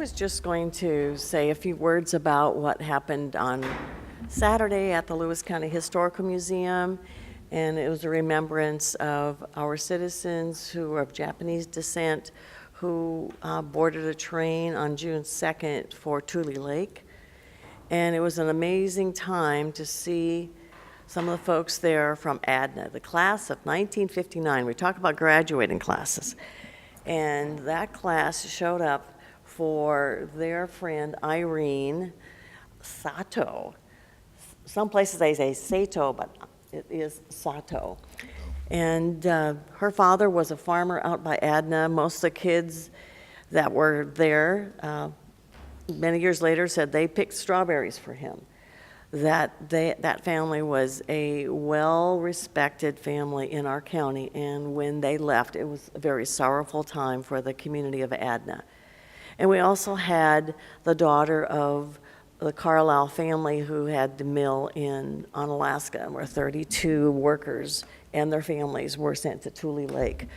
was just going to say a few words about what happened on Saturday at the Lewis County Historical Museum, and it was a remembrance of our citizens who are of Japanese descent who boarded a train on June 2nd for Tule Lake. And it was an amazing time to see some of the folks there from ADNA, the class of 1959. We talk about graduating classes. And that class showed up for their friend Irene Sato. Some places they say Sato, but it is Sato. And her father was a farmer out by ADNA. Most of the kids that were there many years later said they picked strawberries for him. That family was a well-respected family in our county, and when they left, it was a very sorrowful time for the community of ADNA. And we also had the daughter of the Carlisle family who had the mill in Onalaska, where 32 workers and their families were sent to Tule Lake.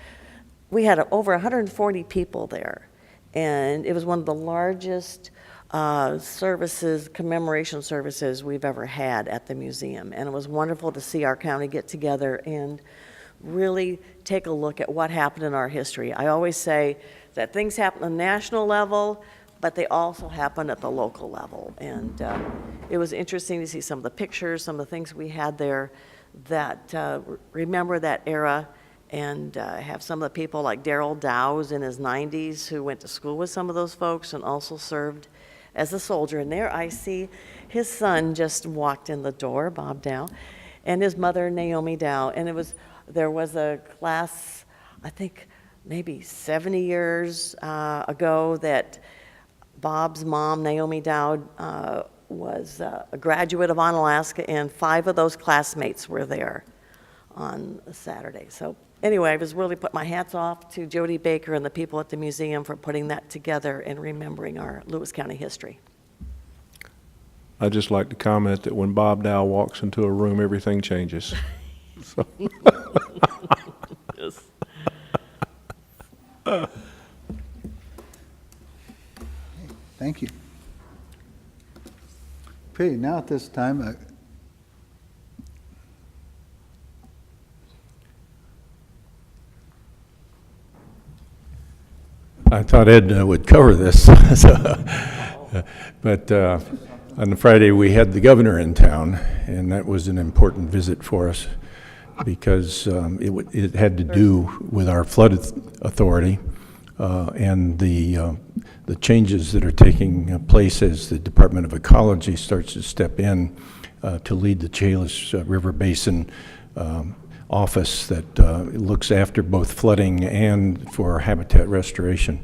We had over 140 people there, and it was one of the largest commemoration services we've ever had at the museum. And it was wonderful to see our county get together and really take a look at what happened in our history. I always say that things happen on a national level, but they also happen at the local level. And it was interesting to see some of the pictures, some of the things we had there that remember that era, and have some of the people like Darrell Dow's in his 90s who went to school with some of those folks and also served as a soldier. And there I see his son just walked in the door, Bob Dow, and his mother, Naomi Dow. And there was a class, I think maybe 70 years ago, that Bob's mom, Naomi Dow, was a graduate of Onalaska, and 5 of those classmates were there on Saturday. So anyway, I was really put my hats off to Jody Baker and the people at the museum for putting that together and remembering our Lewis County history. I'd just like to comment that when Bob Dow walks into a room, everything changes. So. Yes. Thank you. Okay, now at this time, I thought Ed would cover this, but on the Friday we had the governor in town, and that was an important visit for us because it had to do with our flood authority and the changes that are taking place as the Department of Ecology starts to step in to lead the Chehalis River Basin office that looks after both flooding and for habitat restoration.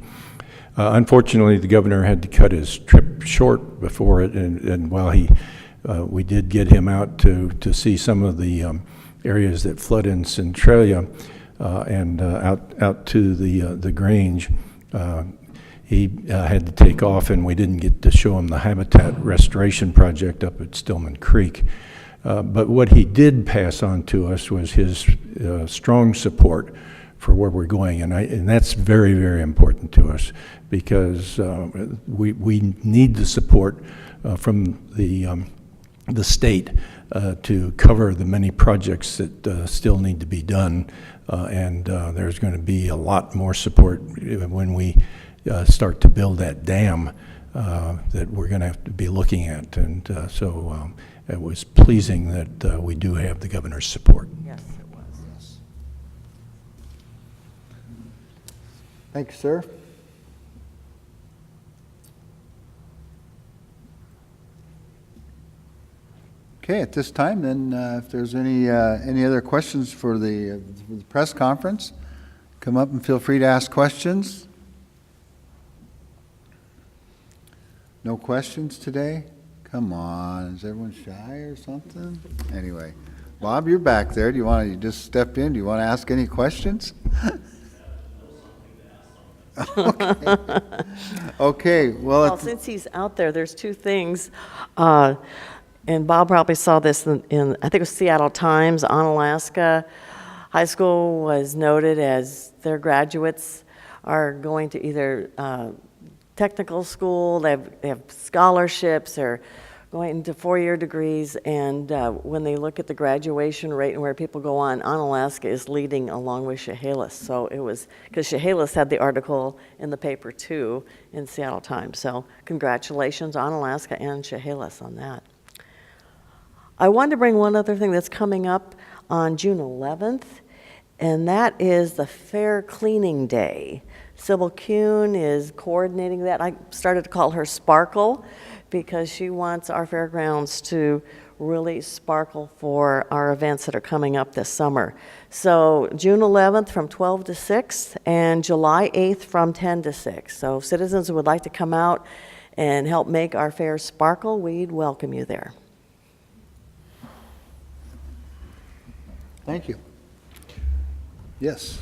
Unfortunately, the governor had to cut his trip short before it, and while we did get him out to see some of the areas that flood in Centralia and out to the Grange, he had to take off, and we didn't get to show him the habitat restoration project up at Stillman Creek. But what he did pass on to us was his strong support for where we're going, and that's very, very important to us because we need the support from the state to cover the many projects that still need to be done, and there's going to be a lot more support when we start to build that dam that we're going to have to be looking at, and so it was pleasing that we do have the governor's support. Yes, it was. thank you, sir. Okay, at this time, then, if there's any other questions for the press conference, come up and feel free to ask questions. No questions today? Come on, is everyone shy or something? Anyway, Bob, you're back there. Do you want to just step in? Do you want to ask any questions? Okay. Okay, Well, since he's out there, there's 2 things. And Bob probably saw this in I think it was Seattle Times. Onalaska High School was noted as their graduates are going to either technical school, they have scholarships, they're going into four-year degrees, and when they look at the graduation rate and where people go on Alaska is leading along with Chehalis. So it was, because Chehalis had the article in the paper too in Seattle Times. So congratulations on Alaska and Chehalis on that. I wanted to bring one other thing that's coming up on June 11th, and that is the Fair Cleaning Day. Sybil Kuhn is coordinating that. I started to call her Sparkle because she wants our fairgrounds to really sparkle for our events that are coming up this summer. So June 11th from 12 to 6 and July 8th from 10 to 6. So if citizens who would like to come out and help make our fair sparkle, we'd welcome you there. Thank you. Yes.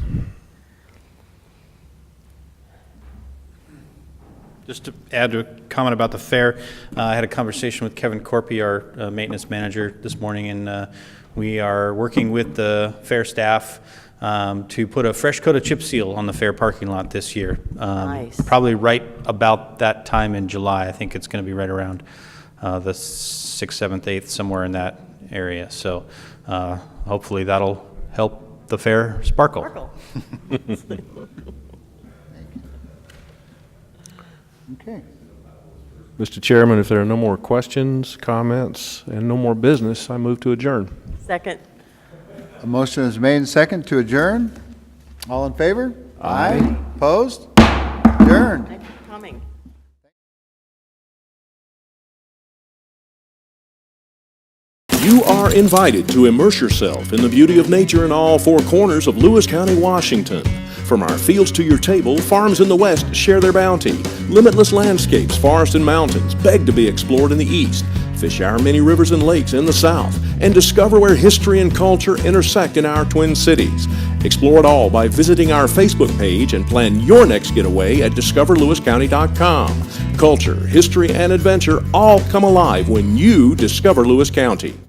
Just to add to a comment about the fair, I had a conversation with Kevin Corpy, our maintenance manager, this morning, and we are working with the fair staff to put a fresh coat of chip seal on the fair parking lot this year. Nice. Probably right about that time in July. I think it's going to be right around the 6th, 7th, 8th, somewhere in that area. So hopefully that'll help the fair sparkle. Sparkle. Okay. Mr. Chairman, if there are no more questions, comments, and no more business, I move to adjourn. Second. A motion is made and second to adjourn. All in favor? Aye. Opposed? Adjourned. Thanks for coming. You are invited to immerse yourself in the beauty of nature in all four corners of Lewis County, Washington. From our fields to your table, farms in the west share their bounty. Limitless landscapes, forests and mountains beg to be explored in the east. Fish our many rivers and lakes in the south, and discover where history and culture intersect in our twin cities. Explore it all by visiting our Facebook page and plan your next getaway at discoverlewiscounty.com. Culture, history, and adventure all come alive when you discover Lewis County.